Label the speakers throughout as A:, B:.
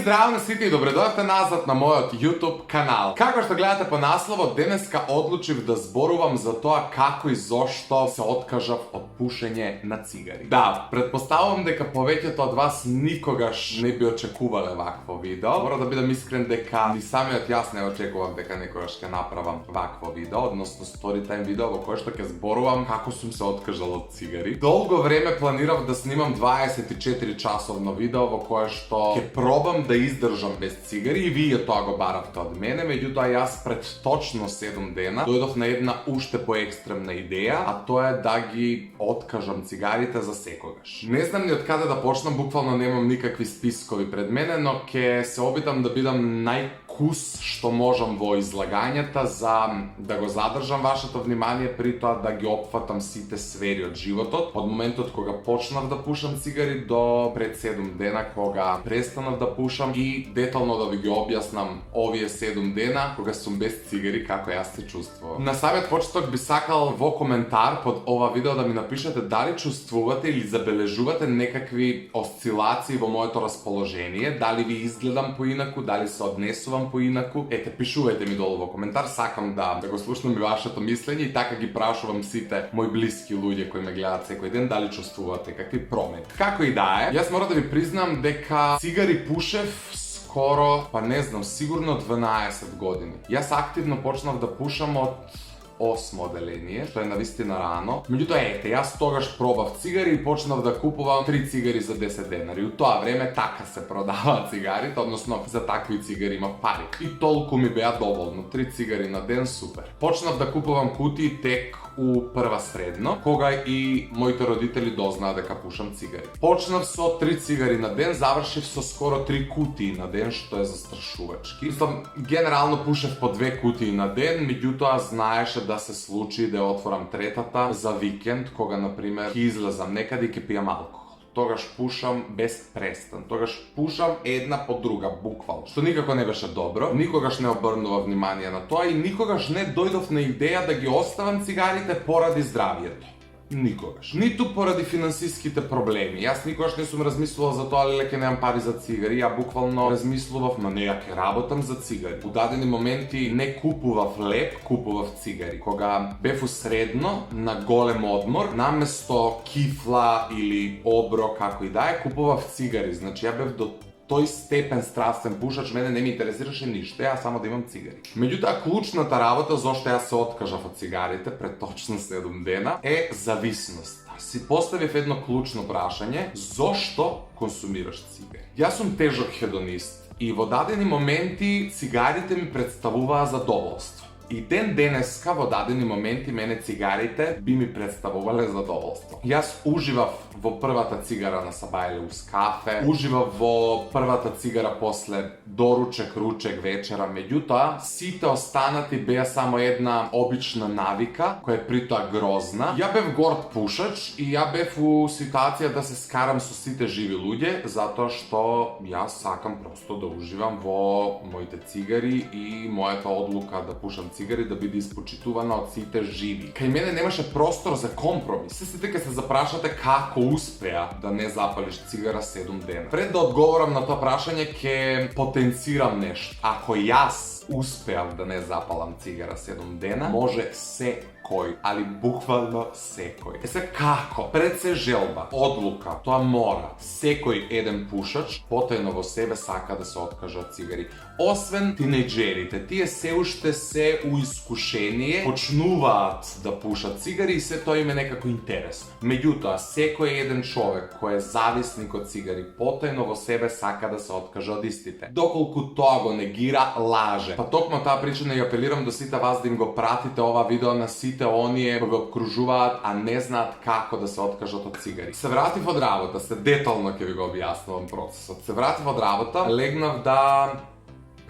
A: здрав на сите и добредојавте назад на мојот YouTube канал. Како што гледате по насловот, денеска одлучив да зборувам за тоа како и зошто се откажав од пушење на цигари. Да, претпоставувам дека повеќето од вас никогаш не би очекувале вакво видео. Мора да бидам искрен дека ни самиот јас не очекував дека некогаш ќе направам вакво видео, односно storytime видео во кое што ќе зборувам како сум се откажал од цигари. Долго време планирав да снимам 24 часовно видео во кое што ќе пробам да издржам без цигари и вие тоа го баравте од мене, меѓутоа јас пред точно 7 дена дојдов на една уште поекстремна идеја, а тоа е да ги откажам цигарите за секогаш. Не знам ни од каде да почнам, буквално немам никакви спискови пред мене, но ќе се обидам да бидам најкус што можам во излагањата за да го задржам вашето внимание, при тоа да ги опфатам сите сфери од животот, од моментот кога почнав да пушам цигари до пред 7 дена кога престанав да пушам и детално да ви ги објаснам овие 7 дена кога сум без цигари како јас се чувствувам. На самиот почеток би сакал во коментар под ова видео да ми напишете дали чувствувате или забележувате некакви осцилации во моето расположение, дали ви изгледам поинаку, дали се однесувам поинаку. Ете, пишувајте ми долу во коментар, сакам да го слушнам и вашето мислење и така ги прашувам сите мои блиски луѓе кои ме гледаат секој ден дали чувствувате какви промени. Како и да е, јас мора да ви признам дека цигари пушев скоро, па не знам, сигурно 12 години. Јас активно почнав да пушам од 8 оделение, што е навистина рано. Меѓутоа, ете, јас тогаш пробав цигари и почнав да купувам 3 цигари за 10 денари. У тоа време така се продаваат цигарите, односно за такви цигари има пари. И толку ми беа доволно, 3 цигари на ден, супер. Почнав да купувам кутии тек у прва средно, кога и моите родители дознаа дека пушам цигари. Почнав со 3 цигари на ден, завршив со скоро 3 кутии на ден, што е застрашувачки. Мислам, генерално пушев по 2 кутии на ден, меѓутоа знаеше да се случи да ја отворам третата за викенд, кога, например, ќе излезам некаде и ќе пијам алкохол. Тогаш пушам без престан. Тогаш пушам една по друга, буквално. Што никако не беше добро, никогаш не обрнува внимание на тоа и никогаш не дојдов на идеја да ги оставам цигарите поради здравието. Никогаш. Ниту поради финансиските проблеми. Јас никогаш не сум размислувал за тоа леле ќе немам пари за цигари. Ја буквално размислував, но не, ја ќе работам за цигари. У дадени моменти не купував леп, купував цигари. Кога бев усредно на голем одмор, наместо кифла или обро, како и да е, купував цигари. Значи ја бев до тој степен страстен пушач, мене не ми интересираше ништо, ја само да имам цигари. Меѓутоа, клучната работа зошто јас се откажав од цигарите пред точно 7 дена е зависност. Си поставив едно клучно прашање, зошто консумираш цигари? Јас сум тежок хедонист и во дадени моменти цигарите ми представуваа задоволство. И ден денеска во дадени моменти мене цигарите би ми представувале задоволство. Јас уживав во првата цигара на Сабајле уз кафе, уживав во првата цигара после доручек, ручек, вечера, меѓутоа сите останати беа само една обична навика која е при тоа грозна. Ја бев горд пушач и ја бев у ситуација да се скарам со сите живи луѓе, затоа што јас сакам просто да уживам во моите цигари и мојата одлука да пушам цигари да биде испочитувана од сите живи. Кај мене немаше простор за компромис. Се сите ке се запрашате како успеа да не запалиш цигара 7 дена. Пред да одговорам на тоа прашање, ќе потенцирам нешто. Ако јас успеав да не запалам цигара 7 дена, може секој, али буквално секој. Е се како? Пред се желба, одлука, тоа мора. Секој еден пушач потајно во себе сака да се откаже од цигари. Освен тинејџерите, тие се уште се у искушение, почнуваат да пушат цигари и се тоа им е некако интересно. Меѓутоа, секој еден човек кој е зависник од цигари потајно во себе сака да се откаже од истите. Доколку тоа го негира, лаже. Па токму таа причина и апелирам до сите вас да им го пратите ова видео на сите оние кои го обкружуваат, а не знаат како да се откажат од цигари. Се вратив од работа, се детално ќе ви го објаснувам процесот. Се вратив од работа, легнав да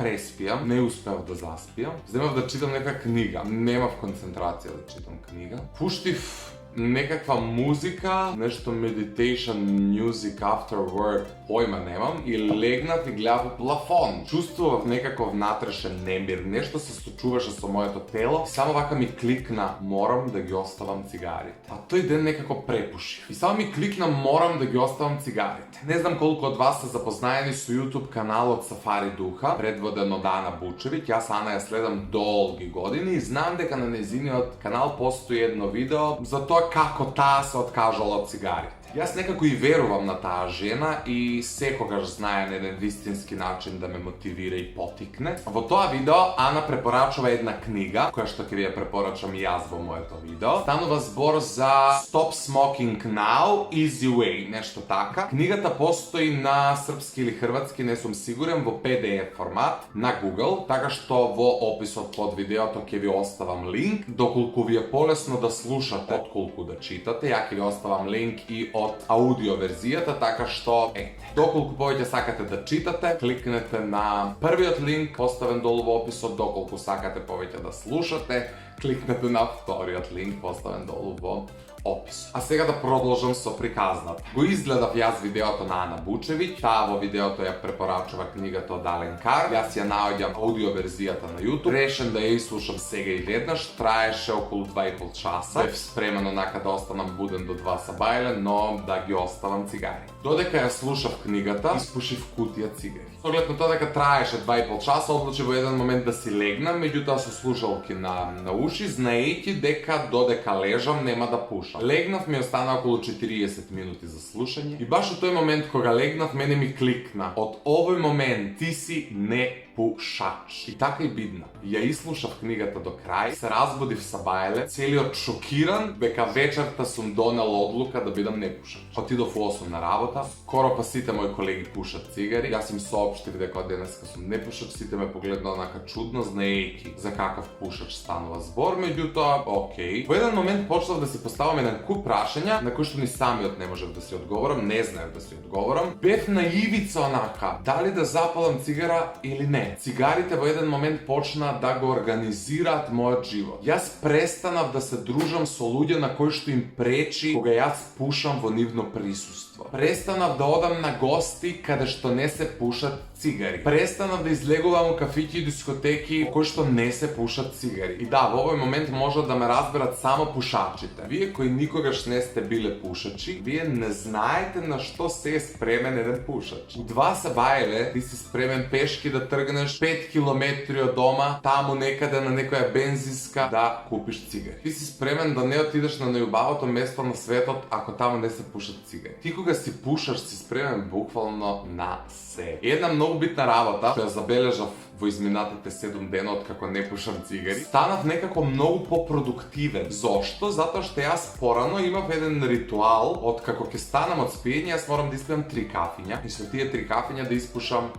A: преспијам, не успеав да заспијам. Земав да читам нека книга. Немав концентрација да читам книга. Пуштив nekakva muzika, nešto meditation music after work, pojma nemam, и легнав и гледав во плафон. Чувствував некаков натрешен немир, нешто се случуваше со моето тело, само вака ми кликна, морам да ги оставам цигарите. А тој ден некако препушив. И само ми кликна, морам да ги оставам цигарите. Не знам колку од вас се запознаени со YouTube каналот Сафари Духа, предводен од Ана Бучевиќ. Јас Ана ја следам долги години и знам дека на нејзиниот канал постои едно видео за тоа како таа се откажала од цигарите. Јас некако и верувам на таа жена и секогаш знае на еден вистински начин да ме мотивира и потикне. Во тоа видео Ана препорачува една книга, која што ќе ви ја препорачам и јас во моето видео. Станува збор за Stop Smoking Now, Easy Way, нешто така. Книгата постои на српски или хрватски, не сум сигурен, во PDF формат на Google, така што во описот под видеото ќе ви оставам линк. Доколку ви е полесно да слушате, отколку да читате, ја ќе ви оставам линк и од аудио верзијата, така што доколку повеќе сакате да читате, кликнете на првиот линк поставен долу во описот, доколку сакате повеќе да слушате, кликнете на вториот линк поставен долу во опис. А сега да продолжам со приказната. Го изгледав јас видеото на Ана Бучевиќ, таа во видеото ја препорачува книгата од Ален Кар, јас ја наоѓам аудио верзијата на YouTube, решен да ја слушам сега и веднаш, траеше околу 2,5 часа, бев спремен онака да останам буден до 2 сабајле, но да ги оставам цигари. Додека ја слушав книгата, испушив кутија цигари. С оглед на тоа дека траеше 2,5 часа, одлучив во еден момент да си легнам, меѓутоа со слушалки на уши, знаејќи дека додека лежам нема да пушам. Легнав, ми остана околу 40 минути за слушање и баш во тој момент кога легнав, мене ми кликна: од овој момент ти си не пушач. И така и бидна. Ја ислушав книгата до крај, се разбудив сабајле, целиот шокиран дека вечерта сум донел одлука да бидам непушач. Отидов во 8 на работа, скоро па сите мои колеги пушат цигари, јас им соопштив дека денеска сум непушач, сите ме погледнаа онака чудно, знаејќи за какав пушач станува збор, меѓутоа, окей. Во еден момент почнав да си поставам еден куп прашања на кои што ни самиот не можев да си одговорам, не знаев да си одговорам. Бев на ивица онака, дали да запалам цигара или не. Цигарите во еден момент почна да го организираат мојот живот. Јас престанав да се дружам со луѓе на кои што им пречи кога јас пушам во нивно присуство. Престанав да одам на гости каде што не се пушат цигари. Престанав да излегувам у кафиќи и дискотеки кои што не се пушат цигари. И да, во овој момент можат да ме разберат само пушачите. Вие кои никогаш не сте биле пушачи, вие не знаете на што се е спремен еден пушач. У 2 сабајле ти си спремен пешки да тргнеш 5 километри од дома, таму некаде на некоја бензинска да купиш цигари. Ти си спремен да не отидеш на најубавото место на светот ако таму не се пушат цигари. Ти кога си пушаш си спремен буквално на се. Една многу битна работа што ја забележав во изминатите 7 дена од како не пушам цигари, станав некако многу попродуктивен. Зошто? Затоа што јас порано имав еден ритуал, од како ќе станам од спиење, јас морам да испијам 3 кафиња и со тие 3 кафиња да испушам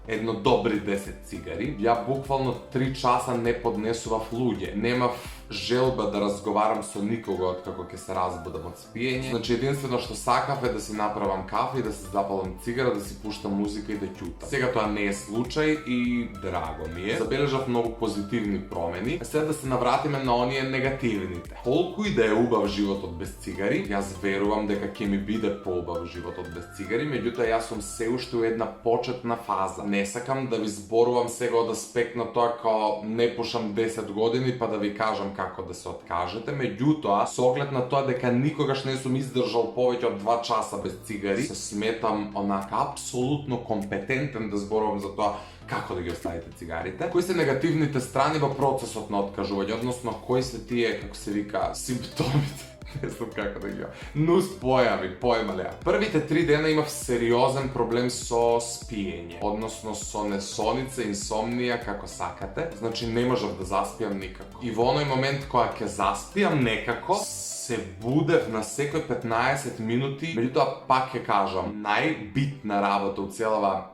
A: едно добри 10 цигари. Ја буквално 3 часа не поднесував луѓе. Немав желба да разговарам со никого од како ќе се разбудам од спиење. Значи единствено што сакав е да си направам кафе и да се запалам цигара, да си пуштам музика и да ќутам. Сега тоа не е случај и драго ми е. Забележав многу позитивни промени. Сега да се навратиме на оние негативните. Колку и да е убав животот без цигари, јас верувам дека ќе ми биде поубав животот без цигари, меѓутоа јас сум се уште у една почетна фаза. Не сакам да ви зборувам сега од аспект на тоа као не пушам 10 години па да ви кажам како да се откажете, меѓутоа, со оглед на тоа дека никогаш не сум издржал повеќе од 2 часа без цигари, се сметам онака апсолутно компетентен да зборувам за тоа како да ги оставите цигарите. Кои се негативните страни во процесот на откажување, односно кои се тие, како се вика, симптомите? Не знам како да ги нус појави, појмале. Првите 3 дена имав сериозен проблем со спиење, односно со несоница, инсомнија, како сакате. Значи не можев да заспиам никако. И во оној момент кога ќе заспиам некако, се будев на секој 15 минути, меѓутоа пак ќе кажам, најбитна работа у целава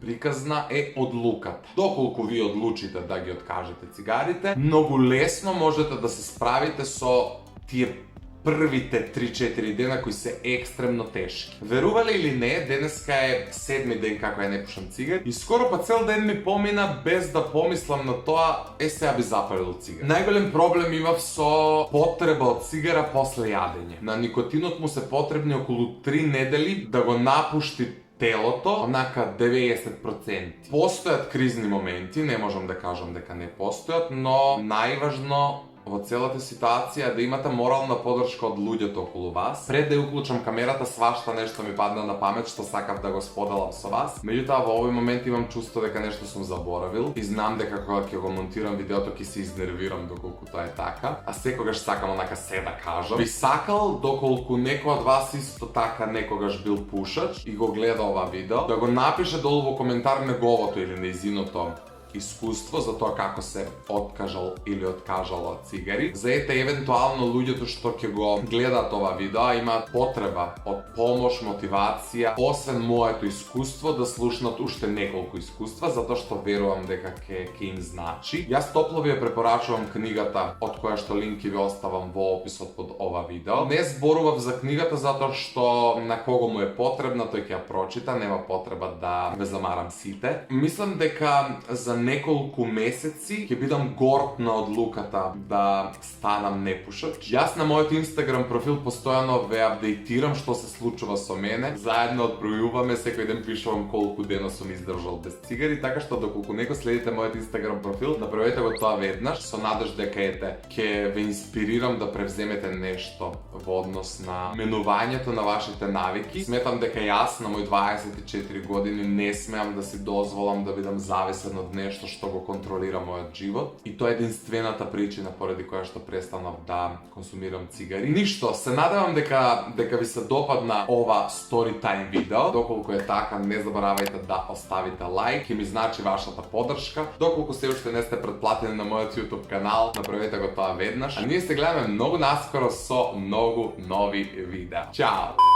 A: приказна е одлуката. Доколку ви одлучите да ги откажете цигарите, многу лесно можете да се справите со тие првите 3-4 дена кои се екстремно тешки. Верували или не, денеска е 7-ми ден како ја не пушам цигари и скоро па цел ден ми помина без да помислам на тоа, сега би запалил цигара. Најголем проблем имав со потреба од цигара после јадење. На никотинот му се потребни околу 3 недели да го напушти телото, онака 90%. Постојат кризни моменти, не можам да кажам дека не постојат, но најважно во целата ситуација да имате морална подршка од луѓето околу вас. Пред да ја уклучам камерата, свашта нешто ми падна на памет што сакав да го споделам со вас. Меѓутоа во овој момент имам чувство дека нешто сум заборавил и знам дека кога ќе го монтирам видеото ќе се изнервирам доколку тоа е така, а секогаш сакам онака се да кажам. Би сакал доколку некој од вас исто така некогаш бил пушач и го гледа ова видео, да го напише долу во коментар неговото или нејзиното искуство за тоа како се откажал или откажала од цигари. За евентуално луѓето што ќе го гледаат ова видео, имаат потреба од помош, мотивација, освен моето искуство, да слушнат уште неколку искуства, затоа што верувам дека ќе им значи. Јас топло ви ја препорачувам книгата, од која што линки ви оставам во описот под ова видео. Не зборував за книгата затоа што на кого му е потребна, тој ќе ја прочита, нема потреба да ве замарам сите. Мислам дека за неколку месеци ќе бидам горд на одлуката да станам непушач. Јас на мојот Инстаграм профил постојано ве апдейтирам што се случува со мене. Заедно одбројуваме, секој ден пишувам колку дена сум издржал без цигари, така што доколку некој следите мојот Инстаграм профил, направете го тоа веднаш со надеж дека ќе ве инспирирам да превземете нешто во однос на менувањето на вашите навики. Сметам дека јас на мој 24 години не смеам да си дозволам да бидам зависен од нешто што го контролира мојот живот и тоа е единствената причина поради која што престанав да консумирам цигари. Ништо, се надевам дека ви се допадна ова story time видео. Доколку е така, не заборавајте да оставите лайк, ќе ми значи вашата подршка. Доколку се уште не сте претплатени на мојот YouTube канал, направете го тоа веднаш. А ние се гледаме многу наскоро со многу нови видеа. Чао!